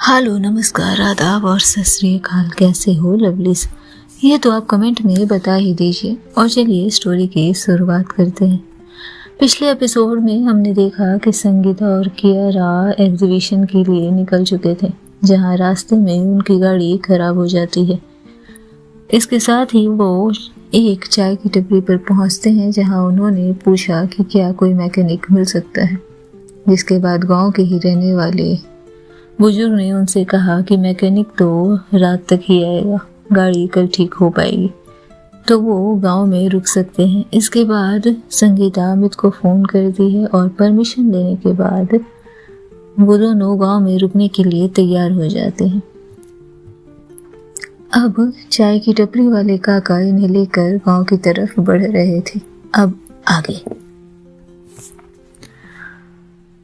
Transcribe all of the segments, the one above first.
Hello, नमस्कार, आदाब और सत श्री अकाल। कैसे हो लवलीज? ये तो आप कमेंट में बता ही दीजिए। और चलिए स्टोरी की शुरुआत करते हैं। पिछले एपिसोड में हमने देखा कि संगीता और कियारा एग्जीबिशन के लिए निकल चुके थे, जहां रास्ते में उनकी गाड़ी खराब हो जाती है। इसके साथ ही वो एक चाय की टपरी पर पहुंचते हैं, जहां उन्होंने पूछा कि क्या कोई मैकेनिक मिल सकता है। जिसके बाद गांव के ही रहने वाले बुजुर्ग ने उनसे कहा कि मैकेनिक तो रात तक ही आएगा, गाड़ी कल ठीक हो पाएगी, तो वो गांव में रुक सकते हैं। इसके बाद संगीता अमित को फ़ोन करती है और परमिशन लेने के बाद वो दोनों गांव में रुकने के लिए तैयार हो जाते हैं। अब चाय की टपरी वाले काका इन्हें लेकर गांव की तरफ बढ़ रहे थे। अब आगे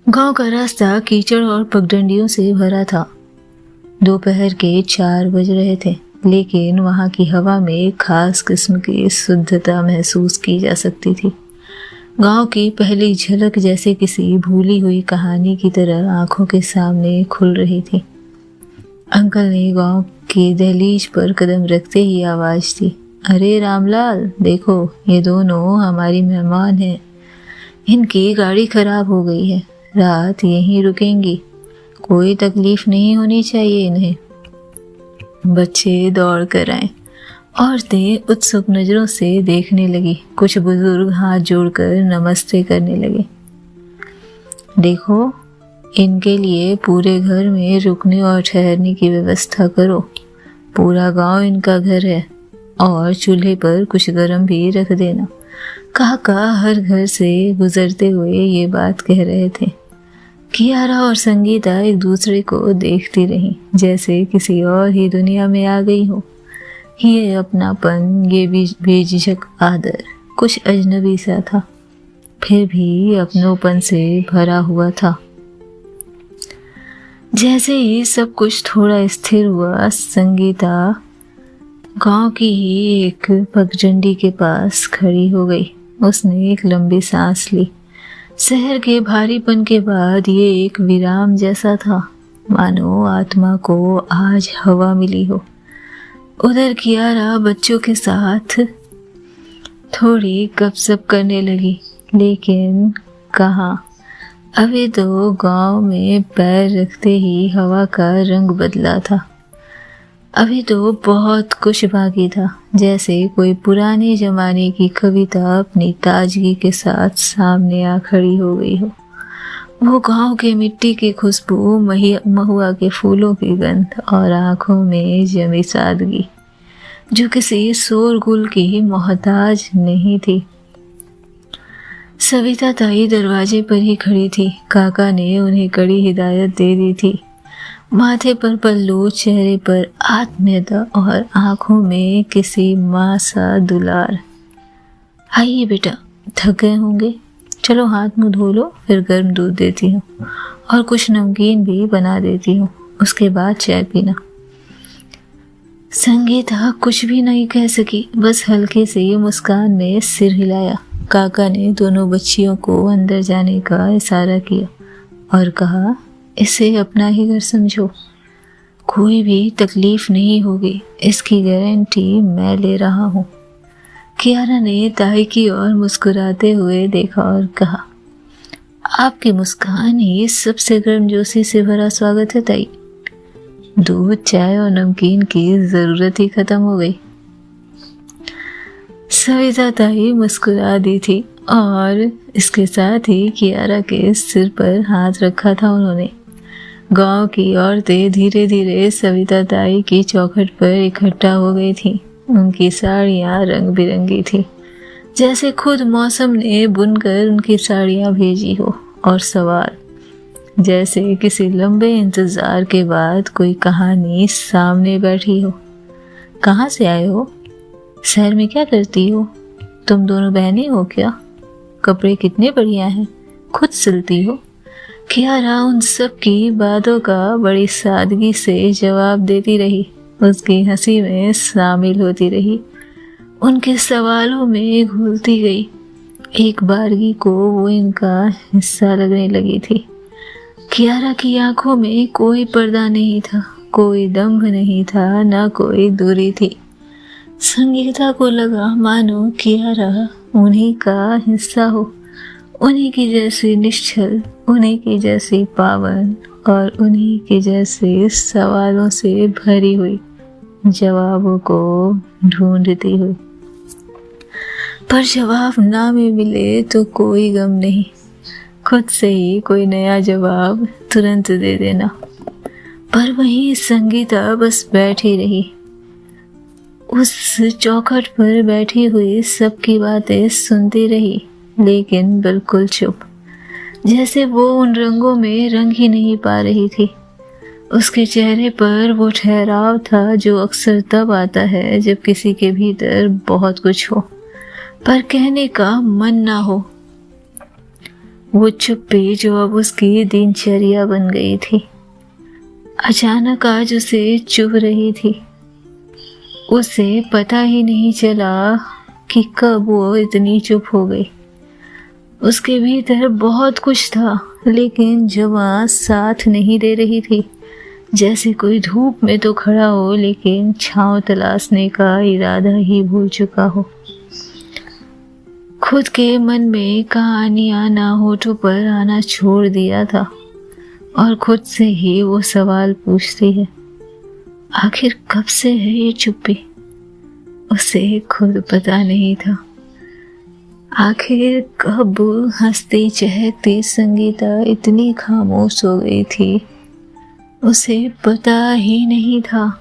गांव का रास्ता कीचड़ और पगडंडियों से भरा था। दोपहर के 4 बज रहे थे, लेकिन वहां की हवा में खास किस्म की शुद्धता महसूस की जा सकती थी। गांव की पहली झलक जैसे किसी भूली हुई कहानी की तरह आंखों के सामने खुल रही थी। अंकल ने गांव की दहलीज पर कदम रखते ही आवाज दी, अरे रामलाल, देखो ये दोनों हमारी मेहमान हैं। इनकी गाड़ी खराब हो गई है, रात यहीं रुकेंगी, कोई तकलीफ नहीं होनी चाहिए इन्हें। बच्चे दौड़ कर आए, औरतें उत्सुक नजरों से देखने लगी, कुछ बुजुर्ग हाथ जोड़कर नमस्ते करने लगे। देखो, इनके लिए पूरे घर में रुकने और ठहरने की व्यवस्था करो। पूरा गांव इनका घर है और चूल्हे पर कुछ गरम भी रख देना। काका हर घर से गुजरते हुए ये बात कह रहे थे। कियारा और संगीता एक दूसरे को देखती रहीं, जैसे किसी और ही दुनिया में आ गई हो। ये अपनापन, ये बेझिझक आदर कुछ अजनबी सा था, फिर भी अपनोपन से भरा हुआ था। जैसे ही सब कुछ थोड़ा स्थिर हुआ, संगीता गांव की ही एक पगडंडी के पास खड़ी हो गई। उसने एक लंबी सांस ली। शहर के भारीपन के बाद ये एक विराम जैसा था, मानो आत्मा को आज हवा मिली हो। उधर कियारा बच्चों के साथ थोड़ी गपशप करने लगी, लेकिन कहाँ, अभी तो गांव में पैर रखते ही हवा का रंग बदला था। अभी तो बहुत कुछ बाकी था, जैसे कोई पुराने जमाने की कविता अपनी ताजगी के साथ सामने आ खड़ी हो गई हो। वो गांव के मिट्टी की खुशबू, महुआ के फूलों की गंध और आंखों में जमी सादगी, जो किसी शोरगुल की मोहताज नहीं थी। सविता ताई दरवाजे पर ही खड़ी थी। काका ने उन्हें कड़ी हिदायत दे दी थी। माथे पर पल्लू, चेहरे पर आत्मीयता और आंखों में किसी माँ सा दुलार। आइए बेटा, थक गए होंगे, चलो हाथ मुंह धो लो, फिर गर्म दूध देती हूँ और कुछ नमकीन भी बना देती हूँ, उसके बाद चाय पीना। संगीता कुछ भी नहीं कह सकी, बस हल्की सी मुस्कान में सिर हिलाया। काका ने दोनों बच्चियों को अंदर जाने का इशारा किया और कहा, इसे अपना ही घर समझो, कोई भी तकलीफ नहीं होगी, इसकी गारंटी मैं ले रहा हूँ। कियारा ने ताई की ओर मुस्कुराते हुए देखा और कहा, आपकी मुस्कान ही सबसे गर्मजोशी से भरा स्वागत है ताई। दूध, चाय और नमकीन की जरूरत ही खत्म हो गई। सविता ताई मुस्कुरा दी थी और इसके साथ ही कियारा के सिर पर हाथ रखा था उन्होंने। गांव की औरतें धीरे धीरे सविता ताई की चौखट पर इकट्ठा हो गई थी। उनकी साड़ियां रंग बिरंगी थी, जैसे खुद मौसम ने बुनकर उनकी साड़ियां भेजी हो। और सवाल, जैसे किसी लंबे इंतजार के बाद कोई कहानी सामने बैठी हो। कहाँ से आए हो? शहर में क्या करती हो? तुम दोनों बहनें हो क्या? कपड़े कितने बढ़िया हैं, खुद सिलती हो? कियारा उन सब की बातों का बड़ी सादगी से जवाब देती रही, उसकी हंसी में शामिल होती रही, उनके सवालों में घुलती गई। एक बारगी को वो इनका हिस्सा लगने लगी थी। कियारा की आंखों में कोई पर्दा नहीं था, कोई दंभ नहीं था, ना कोई दूरी थी। संगीता को लगा मानो कियारा उन्हीं का हिस्सा हो, उन्हीं की जैसी निश्चल, उन्हीं की जैसी पावन और उन्हीं के जैसे सवालों से भरी हुई, जवाबों को ढूंढती हुई। पर जवाब ना में मिले तो कोई गम नहीं, खुद से ही कोई नया जवाब तुरंत दे देना। पर वहीं संगीता बस बैठी रही, उस चौखट पर बैठी हुई सबकी बातें सुनती रही, लेकिन बिल्कुल चुप, जैसे वो उन रंगों में रंग ही नहीं पा रही थी। उसके चेहरे पर वो ठहराव था जो अक्सर तब आता है जब किसी के भीतर बहुत कुछ हो पर कहने का मन ना हो। वो चुप्पी जो अब उसकी दिनचर्या बन गई थी, अचानक आज उसे चुभ रही थी। उसे पता ही नहीं चला कि कब वो इतनी चुप हो गई। उसके भीतर बहुत कुछ था, लेकिन जुबान साथ नहीं दे रही थी, जैसे कोई धूप में तो खड़ा हो लेकिन छांव तलाशने का इरादा ही भूल चुका हो। खुद के मन में कहानियां ना होठों पर आना छोड़ दिया था और खुद से ही वो सवाल पूछती है, आखिर कब से है ये चुप्पी? उसे खुद पता नहीं था। आखिर कब हंसती चहकती संगीता इतनी खामोश हो गई थी, उसे पता ही नहीं था।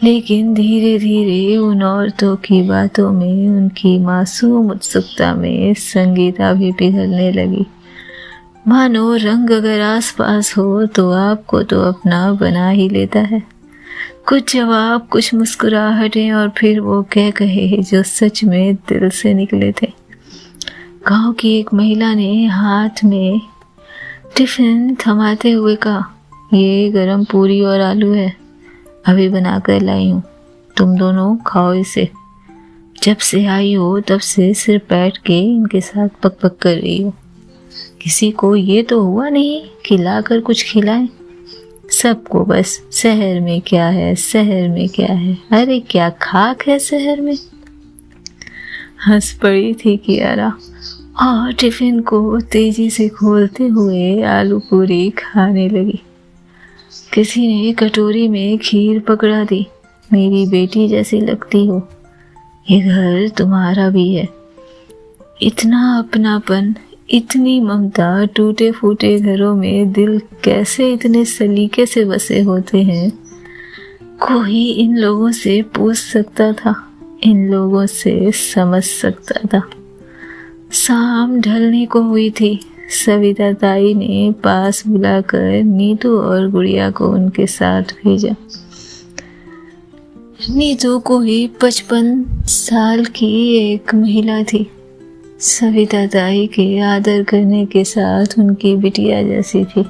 लेकिन धीरे धीरे उन औरतों की बातों में, उनकी मासूम उत्सुकता में संगीता भी पिघलने लगी। मानो रंग अगर आसपास हो तो आपको तो अपना बना ही लेता है। कुछ जवाब, कुछ मुस्कुराहटें और फिर वो कहे जो सच में दिल से निकले थे। गांव की एक महिला ने हाथ में टिफिन थमाते हुए कहा, ये गरम पूरी और आलू है, अभी बनाकर लाई हूँ, तुम दोनों खाओ इसे। जब से आई हो तब से सिर्फ बैठ के इनके साथ पक पक कर रही हो। किसी को ये तो हुआ नहीं कि लाकर कुछ खिलाएं। सबको बस शहर में क्या है, शहर में क्या है, अरे क्या खाक है शहर में। हंस पड़ी थी कियारा और टिफिन को तेजी से खोलते हुए आलू पूरी खाने लगी। किसी ने कटोरी में खीर पकड़ा दी, मेरी बेटी जैसी लगती हो, ये घर तुम्हारा भी है। इतना अपनापन, इतनी ममता टूटे फूटे घरों में दिल कैसे इतने सलीके से बसे होते हैं। कोई इन लोगों से पूछ सकता था, इन लोगों से समझ सकता था। शाम ढलने को हुई थी। सविता ताई ने पास बुलाकर नीतू और गुड़िया को उनके साथ भेजा। नीतू कोई 55 साल की एक महिला थी, सविता ताई के आदर करने के साथ उनकी बिटिया जैसी थी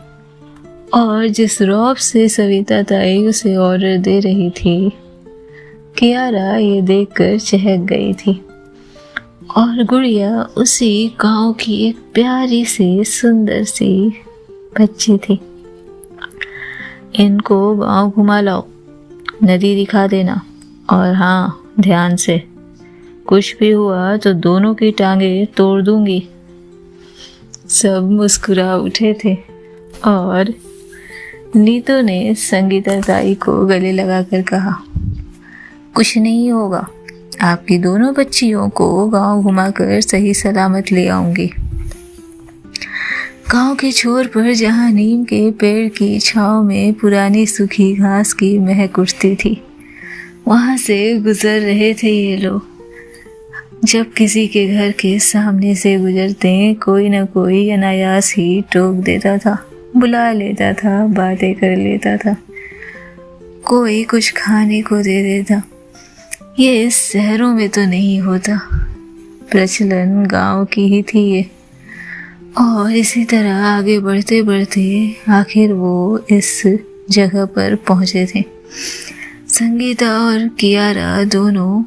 और जिस रौब से सविता ताई उसे ऑर्डर दे रही थी, कियारा ये देखकर चहक गई थी। और गुड़िया उसी गांव की एक प्यारी सी सुंदर सी बच्ची थी। इनको गांव घुमा लाओ, नदी दिखा देना, और हाँ ध्यान से, कुछ भी हुआ तो दोनों की टांगे तोड़ दूंगी। सब मुस्कुरा उठे थे और नीतू ने संगीता ताई को गले लगाकर कहा, कुछ नहीं होगा, आपकी दोनों बच्चियों को गांव घुमाकर सही सलामत ले आऊंगी। गांव के छोर पर जहां नीम के पेड़ की छांव में पुरानी सूखी घास की महक उठती थी, वहां से गुजर रहे थे ये लोग। जब किसी के घर के सामने से गुजरते कोई न कोई अनायास ही टोक देता था, बुला लेता था, बातें कर लेता था, कोई कुछ खाने को दे देता। ये शहरों में तो नहीं होता, प्रचलन गांव की ही थी ये। और इसी तरह आगे बढ़ते बढ़ते आखिर वो इस जगह पर पहुंचे थे। संगीता और कियारा दोनों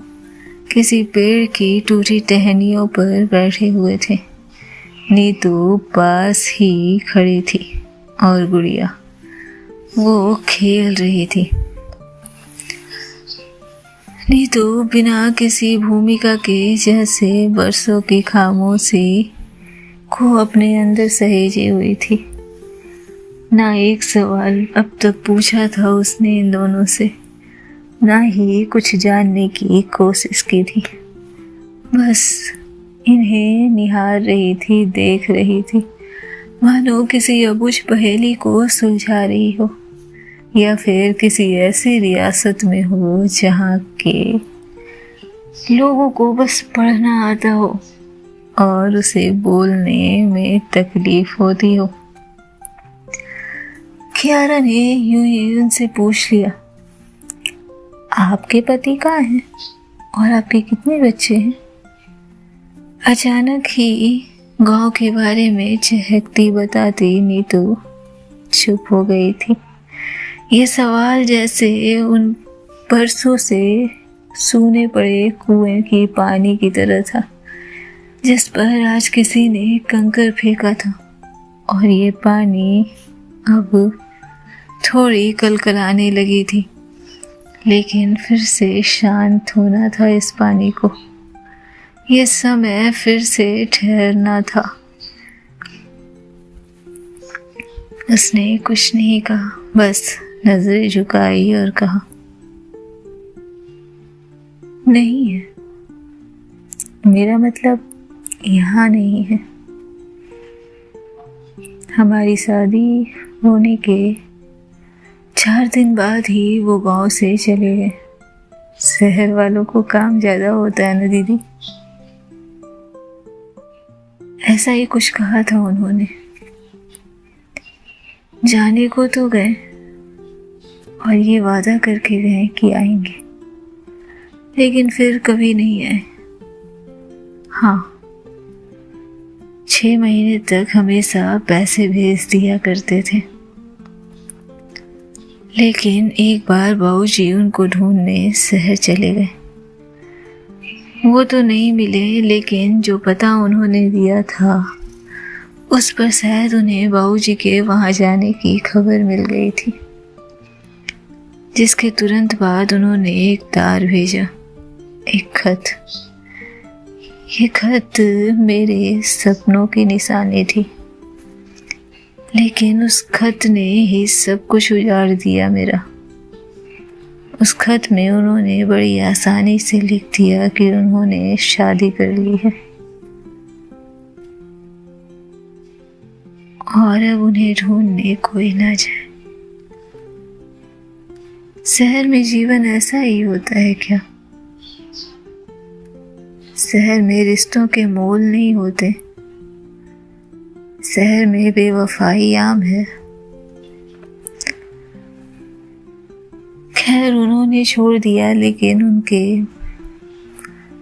किसी पेड़ की टूटी टहनियों पर बैठे हुए थे। नीतू पास ही खड़ी थी और गुड़िया वो खेल रही थी। नीतू बिना किसी भूमिका के जैसे बरसों की खामोशी को अपने अंदर सहेजे हुई थी। ना एक सवाल अब तक पूछा था उसने इन दोनों से, ना ही कुछ जानने की कोशिश की थी। बस इन्हें निहार रही थी, देख रही थी, मानो किसी अबुझ पहेली को सुलझा रही हो या फिर किसी ऐसी रियासत में हो जहाँ के लोगों को बस पढ़ना आता हो और उसे बोलने में तकलीफ होती हो। कियारा ने यूं ही उनसे पूछ लिया, आपके पति कहाँ हैं और आपके कितने बच्चे हैं? अचानक ही गांव के बारे में चहकती बताती नीतू चुप हो गई थी। ये सवाल जैसे उन बरसों से सूने पड़े कुएं की पानी की तरह था जिस पर आज किसी ने कंकर फेंका था और ये पानी अब थोड़ी कलकलाने लगी थी, लेकिन फिर से शांत होना था इस पानी को। ये समय फिर से ठहरना था। उसने कुछ नहीं कहा, बस नजरें झुकाई और कहा, नहीं है, मेरा मतलब यहाँ नहीं है। हमारी शादी होने के 4 दिन बाद ही वो गांव से चले गए। शहर वालों को काम ज्यादा होता है ना दीदी, ऐसा ही कुछ कहा था उन्होंने। जाने को तो गए और ये वादा करके गए कि आएंगे, लेकिन फिर कभी नहीं आए। हाँ, 6 महीने तक हमेशा पैसे भेज दिया करते थे, लेकिन एक बार बाबूजी उनको ढूंढने शहर चले गए। वो तो नहीं मिले, लेकिन जो पता उन्होंने दिया था उस पर शायद उन्हें बाबूजी के वहां जाने की खबर मिल गई थी, जिसके तुरंत बाद उन्होंने एक तार भेजा, एक खत। ये खत मेरे सपनों की निशानी थी, लेकिन उस खत ने ही सब कुछ उजाड़ दिया मेरा। उस खत में उन्होंने बड़ी आसानी से लिख दिया कि उन्होंने शादी कर ली है और अब उन्हें ढूंढने कोई ना जाए। शहर में जीवन ऐसा ही होता है क्या? शहर में रिश्तों के मोल नहीं होते, शहर में बेवफाई आम है। खैर उन्होंने छोड़ दिया, लेकिन उनके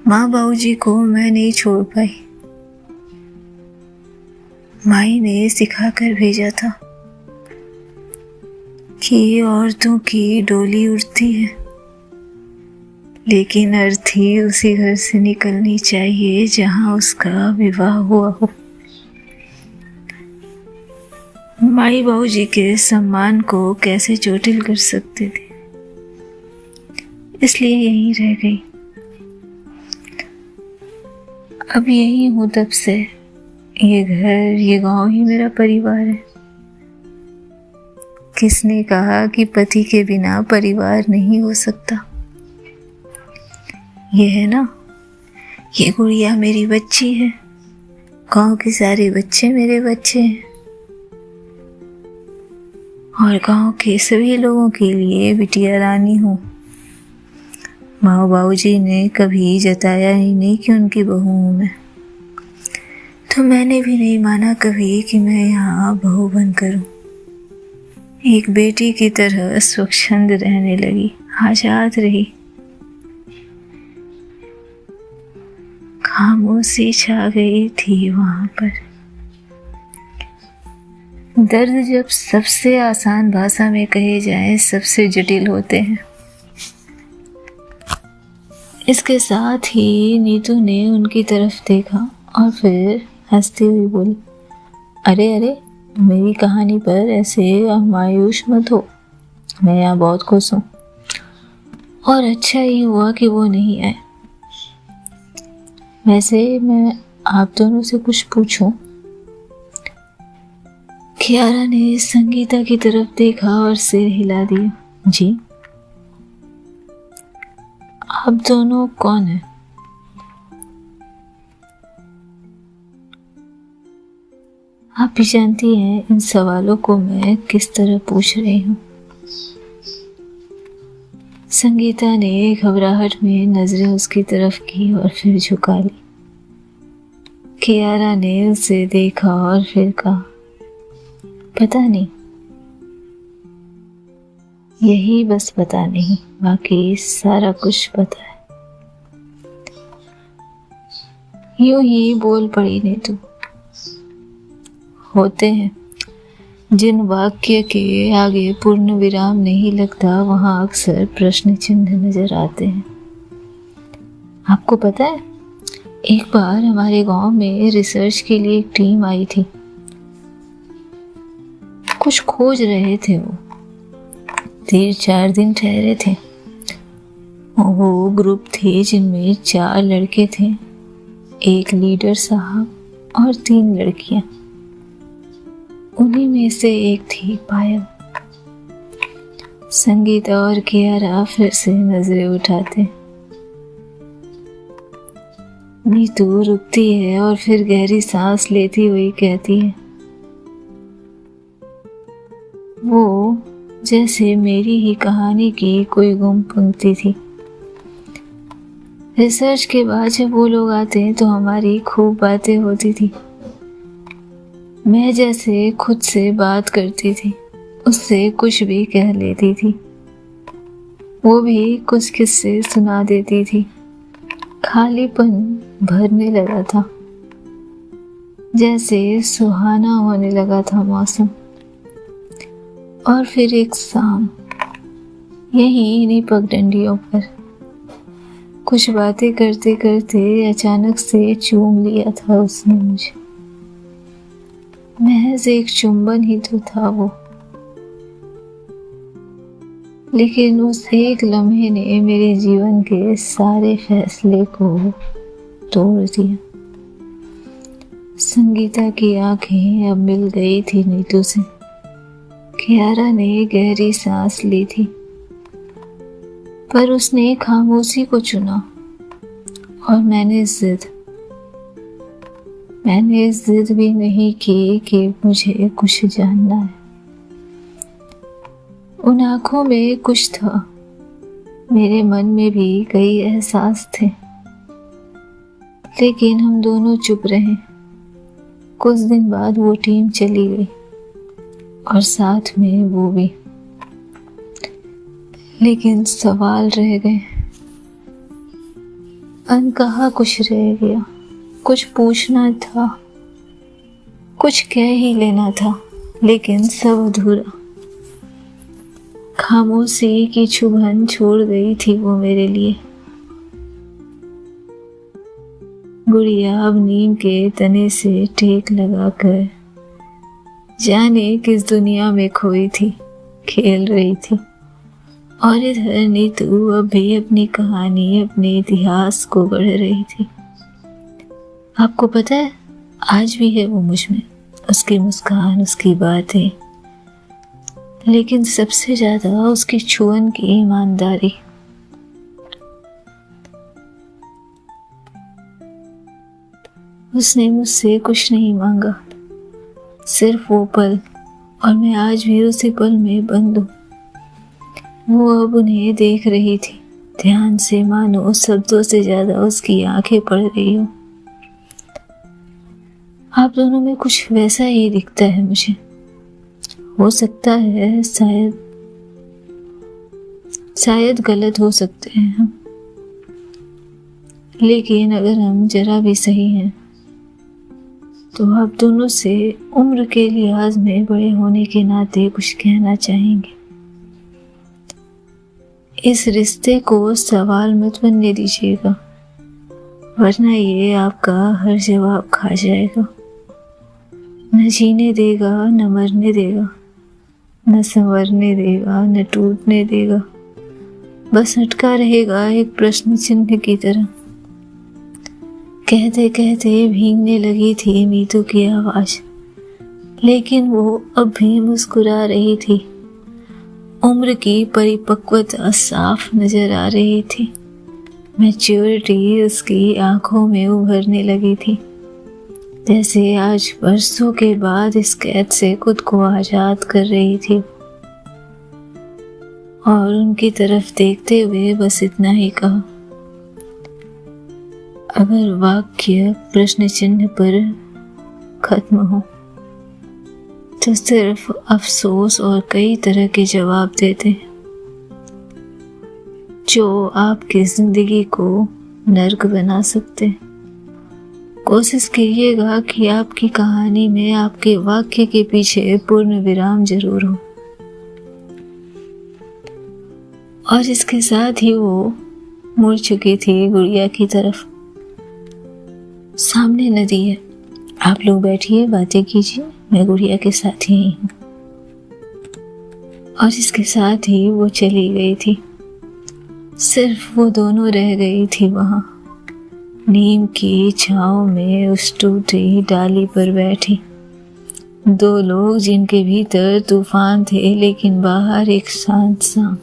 माँ बाबूजी को मैं नहीं छोड़ पाई। माई ने सिखा कर भेजा था कि औरतों की डोली उड़ती है, लेकिन अर्थी उसी घर से निकलनी चाहिए जहां उसका विवाह हुआ हो। माई बाबूजी के सम्मान को कैसे चोटिल कर सकते थे, इसलिए यहीं रह गई। अब यही हूं तब से। ये घर, ये गांव ही मेरा परिवार है। किसने कहा कि पति के बिना परिवार नहीं हो सकता? ये है ना, ये गुड़िया मेरी बच्ची है, गांव के सारे बच्चे मेरे बच्चे हैं और गांव के सभी लोगों के लिए बिटिया रानी हूँ। माँ बाबूजी ने कभी जताया ही नहीं कि उनकी बहू हूँ मैं, तो मैंने भी नहीं माना कभी कि मैं यहाँ बहू बनकर हूँ। एक बेटी की तरह स्वच्छंद रहने लगी, आजाद रही। खामोशी छा गई थी वहां पर। दर्द जब सबसे आसान भाषा में कहे जाए सबसे जटिल होते हैं। इसके साथ ही नीतू ने उनकी तरफ देखा और फिर हंसती हुई बोली, अरे अरे, मेरी कहानी पर ऐसे मायूस मत हो। मैं यहाँ बहुत खुश हूँ और अच्छा ही हुआ कि वो नहीं आए। वैसे मैं आप दोनों से कुछ पूछूं? कियारा ने संगीता की तरफ देखा और सिर हिला दिया। जी? आप दोनों कौन हैं? आप भी जानती हैं इन सवालों को मैं किस तरह पूछ रही हूँ। संगीता ने घबराहट में नजरें उसकी तरफ की और फिर झुका ली। कियारा ने उसे देखा और फिर कहा, पता नहीं। यही बस पता नहीं, बाकी सारा कुछ पता है। यूं ही बोल पड़ी ने तू। होते हैं जिन वाक्य के आगे पूर्ण विराम नहीं लगता, वहां अक्सर प्रश्न चिन्ह नजर आते हैं। आपको पता है, एक बार हमारे गांव में रिसर्च के लिए एक टीम आई थी। कुछ खोज रहे थे वो। 3-4 दिन ठहरे थे। वो ग्रुप थे जिनमें 4 लड़के थे, एक लीडर साहब और 3 लड़कियां। उन्हीं में से एक थी पायल। संगीता और कियारा फिर से नजरें उठाते। नीतू रुकती है और फिर गहरी सांस लेती हुई कहती है, वो जैसे मेरी ही कहानी की कोई गुम पंक्ति थी। रिसर्च के बाद जब वो लोग आते तो हमारी खूब बातें होती थी। मैं जैसे खुद से बात करती थी, उससे कुछ भी कह लेती थी। वो भी कुछ किस्से सुना देती थी। खालीपन भरने लगा था, जैसे सुहाना होने लगा था मौसम। और फिर एक शाम, यही इन्हीं पगडंडियों पर कुछ बातें करते करते अचानक से चूम लिया था उसने मुझे। महज एक चुंबन ही तो था वो, लेकिन उस एक लम्हे ने मेरे जीवन के सारे फैसले को तोड़ दिया। संगीता की आंखें अब मिल गई थी नीतू से। कियारा ने गहरी सांस ली थी, पर उसने खामोशी को चुना और मैंने जिद भी नहीं की कि मुझे कुछ जानना है। उन आंखों में कुछ था, मेरे मन में भी कई एहसास थे, लेकिन हम दोनों चुप रहे। कुछ दिन बाद वो टीम चली गई और साथ में वो भी, लेकिन सवाल रह गए। अनकहा कुछ रह गया। कुछ पूछना था, कुछ कह ही लेना था, लेकिन सब अधूरा। खामोशी की चुभन छोड़ गई थी वो मेरे लिए। गुड़िया अब नीम के तने से टेक लगाकर जाने किस दुनिया में खोई थी, खेल रही थी। और इधर नीतू अब भी अपनी कहानी, अपने इतिहास को गढ़ रही थी। आपको पता है, आज भी है वो मुझ में, उसकी मुस्कान, उसकी बातें, लेकिन सबसे ज्यादा उसकी छुअन की ईमानदारी। उसने मुझसे कुछ नहीं मांगा, सिर्फ वो पल, और मैं आज भी उसी पल में बंद हूँ। वो अब उन्हें देख रही थी, ध्यान से, मानो शब्दों से ज्यादा उसकी आंखें पढ़ रही हो। आप दोनों में कुछ वैसा ही दिखता है मुझे। हो सकता है शायद गलत हो सकते हैं हम, लेकिन अगर हम जरा भी सही हैं तो आप दोनों से उम्र के लिहाज में बड़े होने के नाते कुछ कहना चाहेंगे। इस रिश्ते को सवाल मत बनने दीजिएगा, वरना ये आपका हर जवाब खा जाएगा। न जीने देगा न मरने देगा, न संवरने देगा न टूटने देगा, बस अटका रहेगा एक प्रश्न चिन्ह की तरह। कहते कहते भीगने लगी थी नीतू की आवाज, लेकिन वो अब भी मुस्कुरा रही थी। उम्र की परिपक्वता साफ नजर आ रही थी। मैच्योरिटी उसकी आंखों में उभरने लगी थी, जैसे आज बरसों के बाद इस कैद से खुद को आजाद कर रही थी। और उनकी तरफ देखते हुए बस इतना ही कहा, अगर वाक्य प्रश्न चिन्ह पर खत्म हो तो सिर्फ अफसोस और कई तरह के जवाब देते जो आपकी जिंदगी को नर्क बना सकते। कोशिश कीजिएगा कि आपकी कहानी में आपके वाक्य के पीछे पूर्ण विराम जरूर हो। और इसके साथ ही वो मुड़ चुकी थी गुड़िया की तरफ। सामने नदी है, आप लोग बैठिए, बातें कीजिए, मैं गुड़िया के साथ ही हूँ। और इसके साथ ही वो चली गई थी। सिर्फ वो दोनों रह गई थी वहां, नीम की छांव में उस टूटी डाली पर बैठी। दो लोग जिनके भीतर तूफान थे लेकिन बाहर एक शांत सा।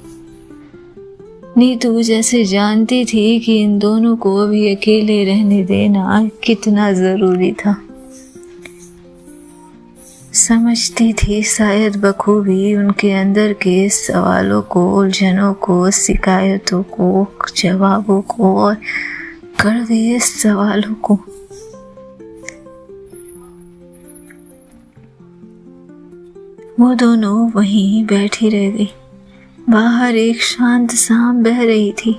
नीतू जैसे जानती थी कि इन दोनों को अभी अकेले रहने देना कितना जरूरी था। समझती थी शायद बखूबी उनके अंदर के सवालों को, उलझनों को, शिकायतों को, जवाबों को और कड़वे सवालों को। वो दोनों वहीं बैठी रह गई। बाहर एक शांत शाम बह रही थी।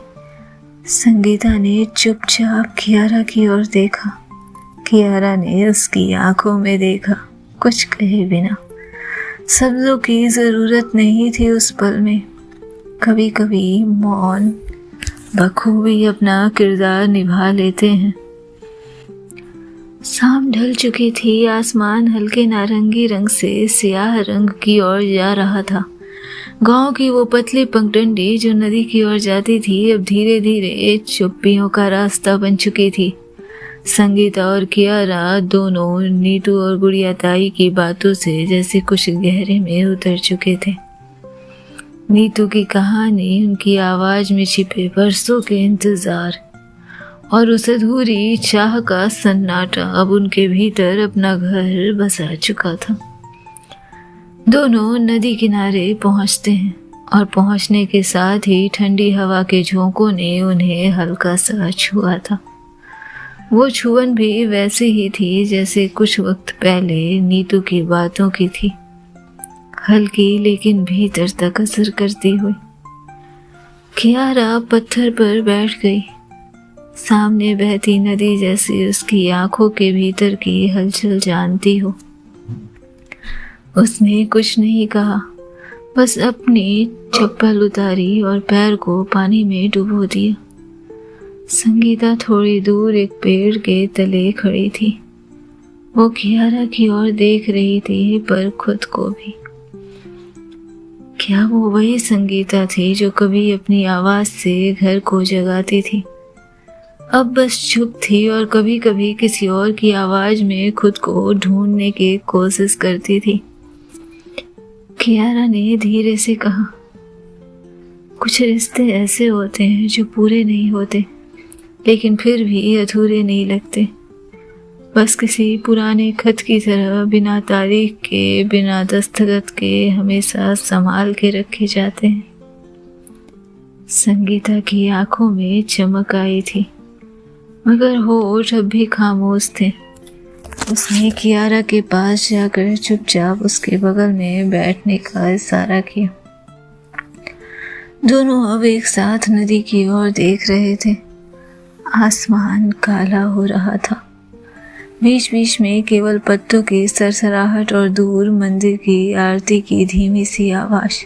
संगीता ने चुपचाप कियारा की ओर देखा। कियारा ने उसकी आंखों में देखा, कुछ कहे बिना। शब्दों की जरूरत नहीं थी उस पल में। कभी कभी मौन बखूबी अपना किरदार निभा लेते हैं। शाम ढल चुकी थी। आसमान हल्के नारंगी रंग से स्याह रंग की ओर जा रहा था। गांव की वो पतली पगडंडी जो नदी की ओर जाती थी अब धीरे धीरे चुप्पियों का रास्ता बन चुकी थी। संगीता और कियारा दोनों नीतू और गुड़िया ताई की बातों से जैसे कुछ गहरे में उतर चुके थे। नीतू की कहानी, उनकी आवाज में छिपे बरसों के इंतजार और उस अधूरी चाह का सन्नाटा अब उनके भीतर अपना घर बसा चुका था। दोनों नदी किनारे पहुंचते हैं और पहुंचने के साथ ही ठंडी हवा के झोंकों ने उन्हें हल्का सा छुआ था। वो छुअन भी वैसे ही थी जैसे कुछ वक्त पहले नीतू की बातों की थी, हल्की लेकिन भीतर तक असर करती हुई। कियारा पत्थर पर बैठ गई। सामने बहती नदी जैसी उसकी आंखों के भीतर की हलचल जानती हो। उसने कुछ नहीं कहा, बस अपनी चप्पल उतारी और पैर को पानी में डुबो दिया। संगीता थोड़ी दूर एक पेड़ के तले खड़ी थी। वो कियारा की ओर देख रही थी, पर खुद को भी। क्या वो वही संगीता थी जो कभी अपनी आवाज से घर को जगाती थी? अब बस चुप थी और कभी कभी किसी और की आवाज में खुद को ढूंढने की कोशिश करती थी। कियारा ने धीरे से कहा, कुछ रिश्ते ऐसे होते हैं जो पूरे नहीं होते, लेकिन फिर भी अधूरे नहीं लगते। बस किसी पुराने खत की तरह बिना तारीख के, बिना दस्तखत के हमेशा संभाल के रखे जाते हैं। संगीता की आंखों में चमक आई थी, मगर होठ अब भी खामोश थे। उसने कियारा के पास जाकर चुपचाप उसके बगल में बैठने का इशारा किया। दोनों अब एक साथ नदी की ओर देख रहे थे। आसमान काला हो रहा था। बीच बीच में केवल पत्तों की सरसराहट और दूर मंदिर की आरती की धीमी सी आवाज।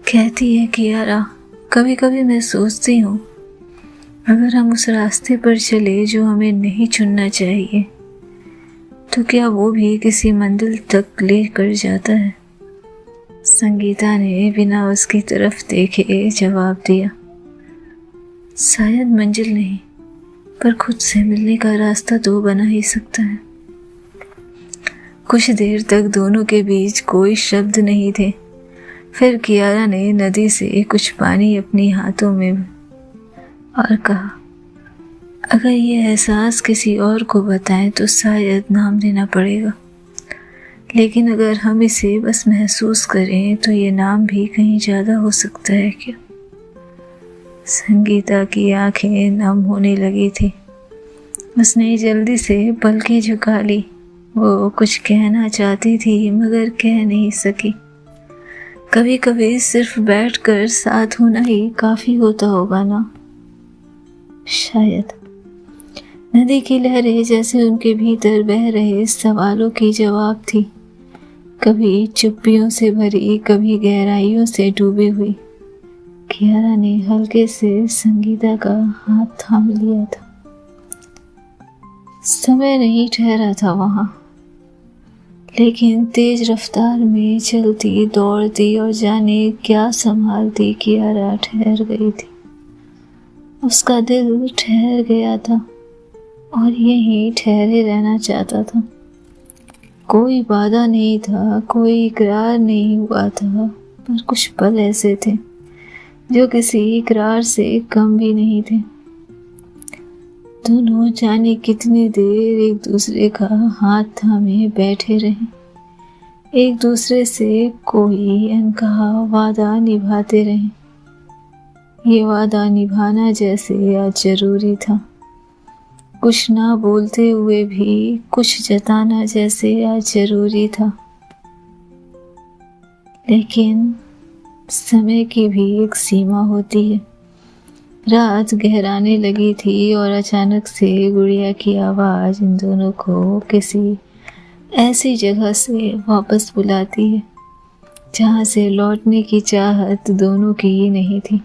कहती है कियारा, कभी कभी मैं सोचती हूँ अगर हम उस रास्ते पर चले जो हमें नहीं चुनना चाहिए तो क्या वो भी किसी मंजिल तक ले कर जाता है? संगीता ने बिना उसकी तरफ देखे जवाब दिया, शायद मंजिल नहीं, पर खुद से मिलने का रास्ता तो बना ही सकता है। कुछ देर तक दोनों के बीच कोई शब्द नहीं थे। फिर कियारा ने नदी से कुछ पानी अपने हाथों में और कहा, अगर ये एहसास किसी और को बताएं तो शायद नाम देना पड़ेगा, लेकिन अगर हम इसे बस महसूस करें तो ये नाम भी कहीं ज़्यादा हो सकता है क्या? संगीता की आंखें नम होने लगी थी। उसने जल्दी से पलकें झुका ली। वो कुछ कहना चाहती थी मगर कह नहीं सकी। कभी कभी सिर्फ बैठकर साथ होना ही काफ़ी होता होगा ना, शायद। नदी की लहरें जैसे उनके भीतर बह रहे सवालों की जवाब थी, कभी चुप्पियों से भरी, कभी गहराइयों से डूबी हुई। कियारा ने हल्के से संगीता का हाथ थाम लिया था। समय नहीं ठहरा था वहां, लेकिन तेज रफ्तार में चलती, दौड़ती और जाने क्या संभालती कियारा ठहर गई थी। उसका दिल ठहर गया था और यहीं ठहरे रहना चाहता था। कोई वादा नहीं था, कोई इकरार नहीं हुआ था, पर कुछ पल ऐसे थे जो किसी इकरार से कम भी नहीं थे। दोनों जाने कितनी देर एक दूसरे का हाथ थामे बैठे रहे, एक दूसरे से कोई अनकहा वादा निभाते रहे। ये वादा निभाना जैसे आज जरूरी था, कुछ ना बोलते हुए भी कुछ जताना जैसे आज जरूरी था। लेकिन समय की भी एक सीमा होती है। रात गहराने लगी थी और अचानक से गुड़िया की आवाज़ इन दोनों को किसी ऐसी जगह से वापस बुलाती है जहाँ से लौटने की चाहत दोनों की ही नहीं थी।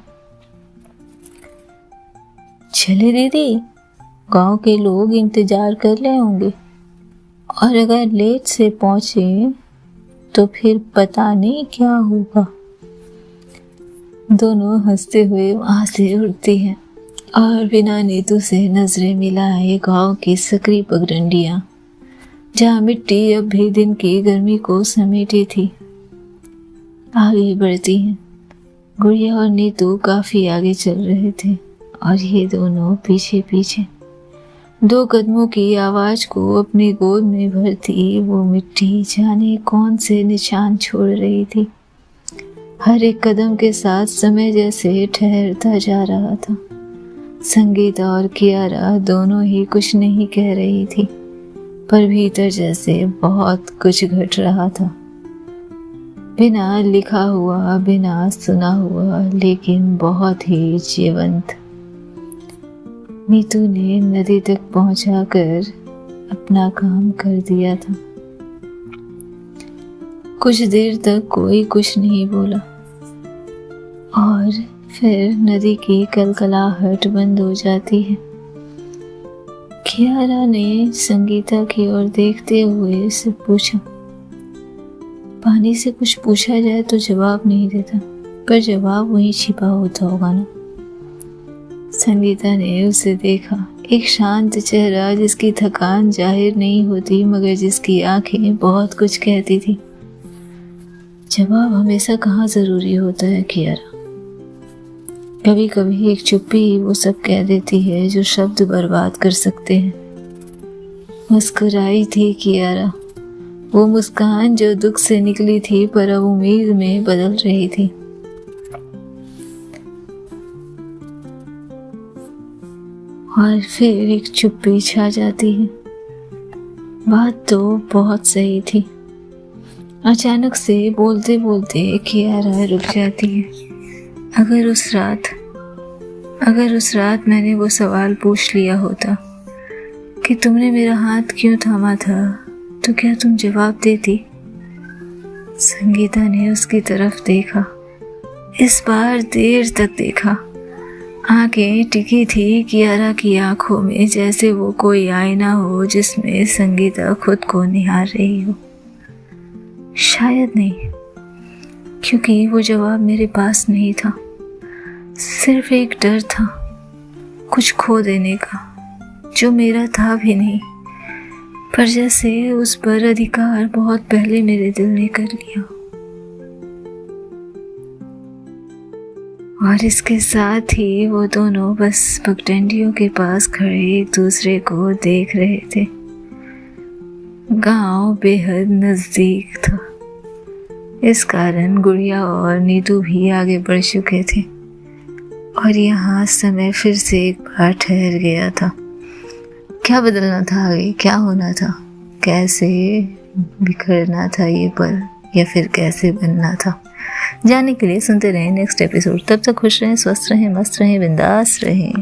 चले दीदी, गांव के लोग इंतजार कर रहे होंगे, और अगर लेट से पहुंचे तो फिर पता नहीं क्या होगा। दोनों हंसते हुए वहां से उठती हैं और बिना नीतू से नजरें मिलाए गांव की सकरी पगडंडियां, जहाँ मिट्टी अब भी दिन की गर्मी को समेटी थी, आगे बढ़ती हैं। गुड़िया और नीतू काफी आगे चल रहे थे और ये दोनों पीछे पीछे। 2 कदमों की आवाज को अपनी गोद में भरती वो मिट्टी जाने कौन से निशान छोड़ रही थी। हर एक कदम के साथ समय जैसे ठहरता जा रहा था। संगीता और कियारा दोनों ही कुछ नहीं कह रही थी, पर भीतर जैसे बहुत कुछ घट रहा था। बिना लिखा हुआ, बिना सुना हुआ, लेकिन बहुत ही जीवंत। नीतू ने नदी तक पहुंचाकर अपना काम कर दिया था। कुछ देर तक कोई कुछ नहीं बोला और फिर नदी की कलकलाहट बंद हो जाती है। कियारा ने संगीता की ओर देखते हुए उससे पूछा, पानी से कुछ पूछा जाए तो जवाब नहीं देता, पर जवाब वहीं छिपा होता होगा ना। संगीता ने उसे देखा, एक शांत चेहरा जिसकी थकान जाहिर नहीं होती मगर जिसकी आंखें बहुत कुछ कहती थी। जवाब हमेशा कहाँ जरूरी होता है कियारा। कभी कभी एक चुप्पी वो सब कह देती है जो शब्द बर्बाद कर सकते हैं। मुस्कुराई थी कियारा, वो मुस्कान जो दुख से निकली थी पर अब उम्मीद में बदल रही थी। और फिर एक चुप्पी छा जाती है। बात तो बहुत सही थी। अचानक से बोलते बोलते कियारा रुक जाती है। अगर उस रात मैंने वो सवाल पूछ लिया होता कि तुमने मेरा हाथ क्यों थामा था, तो क्या तुम जवाब देती? संगीता ने उसकी तरफ देखा, इस बार देर तक देखा। आंखें टिकी थी कियारा की आंखों में, जैसे वो कोई आईना हो जिसमें संगीता खुद को निहार रही हो। शायद नहीं, क्योंकि वो जवाब मेरे पास नहीं था। सिर्फ एक डर था, कुछ खो देने का, जो मेरा था भी नहीं, पर जैसे उस पर अधिकार बहुत पहले मेरे दिल ने कर लिया। और इसके साथ ही वो दोनों बस पगडंडियों के पास खड़े एक दूसरे को देख रहे थे। गांव बेहद नजदीक था, इस कारण गुड़िया और नीतू भी आगे बढ़ चुके थे और यहाँ समय फिर से एक बार ठहर गया था। क्या बदलना था आगे, क्या होना था, कैसे बिखरना था ये पल, या फिर कैसे बनना था? जानने के लिए सुनते रहें नेक्स्ट एपिसोड। तब तक खुश रहें, स्वस्थ रहें, मस्त रहें, बिंदास रहें।